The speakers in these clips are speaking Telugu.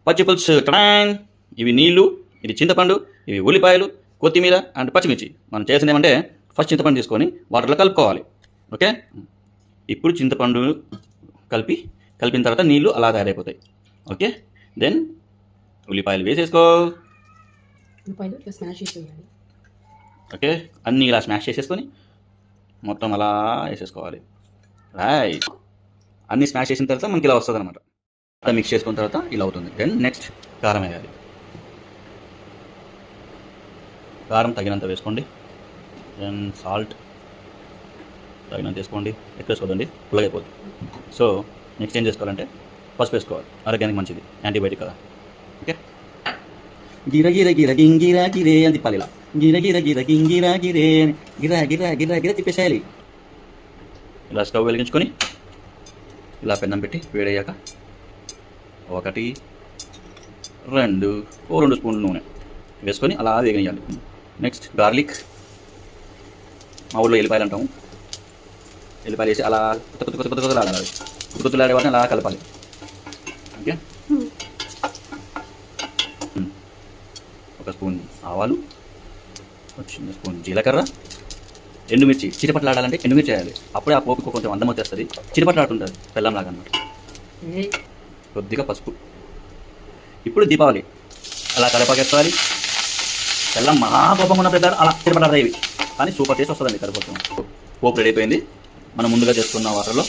పచ్చి పులుసు టడాన్. ఇవి నీళ్ళు, ఇది చింతపండు, ఇవి ఉల్లిపాయలు, కొత్తిమీర అండ్ పచ్చిమిర్చి. మనం చేసింది ఏమంటే ఫస్ట్ చింతపండు తీసుకొని వాటర్లో కలుపుకోవాలి. ఓకే, ఇప్పుడు చింతపండు కలిపిన తర్వాత నీళ్ళు అలా తయారైపోతాయి. ఓకే, దెన్ ఉల్లిపాయలు వేసేసుకో. ఓకే, అన్నీ ఇలా స్మాష్ చేసేసుకొని మొత్తం అలా వేసేసుకోవాలి. రైట్, అన్నీ స్మాష్ చేసిన తర్వాత మనకి ఇలా వస్తుంది అనమాట. అలా మిక్స్ చేసుకున్న తర్వాత ఇలా అవుతుంది. దెన్ నెక్స్ట్ కారం వేయాలి. కారం తగినంత వేసుకోండి. దెన్ సాల్ట్ తగినంత వేసుకోండి, ఎక్కువ వేసుకోదండి, పుల్లగైపోతుంది. సో నెక్స్ట్ ఏం చేసుకోవాలంటే పసుపు వేసుకోవాలి. ఆరోగ్యానికి మంచిది, యాంటీబయాటిక్ కదా. ఓకే, గిర గిర గిర గింగిరా గిరే అని తిప్పాలి. ఇలా గిర గిర గిర గింగిరా గిరే అని గిరా గిరా గిరా గిర తిప్పేసేయాలి. ఇలా స్టవ్ వెలిగించుకొని ఇలా పెన్నం పెట్టి వేడయ్యాక 1 2 స్పూన్లు నూనె వేసుకొని అలా వేగనియాలి. నెక్స్ట్ గార్లిక్, మా ఊళ్ళో ఎల్లిపాయలు అంటాము. ఎల్లిపాయలు వేసి అలా కొత్తలాడాలి. కొత్తలాడే వాటిని అలా కలపాలి. ఓకే, 1 స్పూన్ ఆవాలు, 1 స్పూన్ జీలకర్ర, ఎండుమిర్చి. చిటపట్లాడాలంటే ఎండుమిర్చి వేయాలి. అప్పుడే ఆ పోపుకు కొంచెం అందం వచ్చేస్తుంది, చిటపట్లాడుతుంటుంది బెల్లంలాగా అన్నమాట. కొద్దిగా పసుపు. ఇప్పుడు దీపావళి అలా కలపాకేసుకోవాలి. బెల్లం మహాకోపం ఉన్న పెద్ద అలా చిటపట్లాడతాయి ఇవి, కానీ సూపర్ టేస్ట్ వస్తుందండి కరిపోతాం. పోపు రెడీ అయిపోయింది. మనం ముందుగా చేసుకున్న వాటర్లో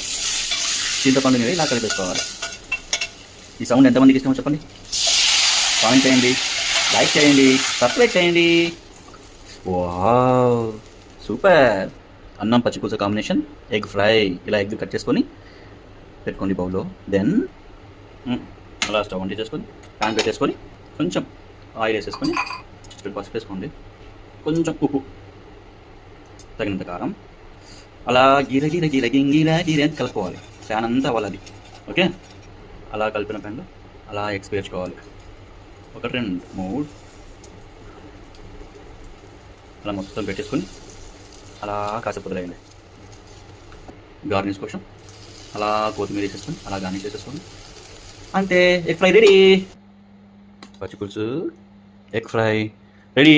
చింతపండు మీద ఇలా కలిపేసుకోవాలి. ఈ సౌండ్ ఎంతమందికి ఇష్టమో చెప్పండి, కామెంట్ చేయండి, లైక్ చేయండి, సబ్స్క్రైబ్ చేయండి. Wow, super. అన్నం పచ్చిపులుసు కాంబినేషన్ ఎగ్ ఫ్రై. ఇలా ఎగ్ కట్ చేసుకొని పెట్టుకోండి బౌల్లో. దెన్ అలా స్టవ్ వంటి చేసుకొని ప్యాన్ పెట్టేసుకొని కొంచెం ఆయిల్ వేసేసుకొని చిటికెడు పసుపు వేసుకోండి, కొంచెం ఉప్పు, తగినంత కారం. అలా గిర గిర గిర గింగిరా గిర అని కలుపుకోవాలి. ప్యాన్ అంతా అవ్వాలి. ఓకే, అలా కలిపిన ప్యాన్లో అలా ఎగ్స్ వేసుకోవాలి. 1 2 3 అలా మొత్తం పెట్టేసుకొని అలా కాసేపు వదిలేయండి. గార్నిష్ కోసం అలా కొత్తిమీర వేసేసుకొని అలా గార్నిష్ చేసేసుకొని అంతే, ఎగ్ ఫ్రై రెడీ. పచ్చి పులుసు ఎగ్ ఫ్రై రెడీ.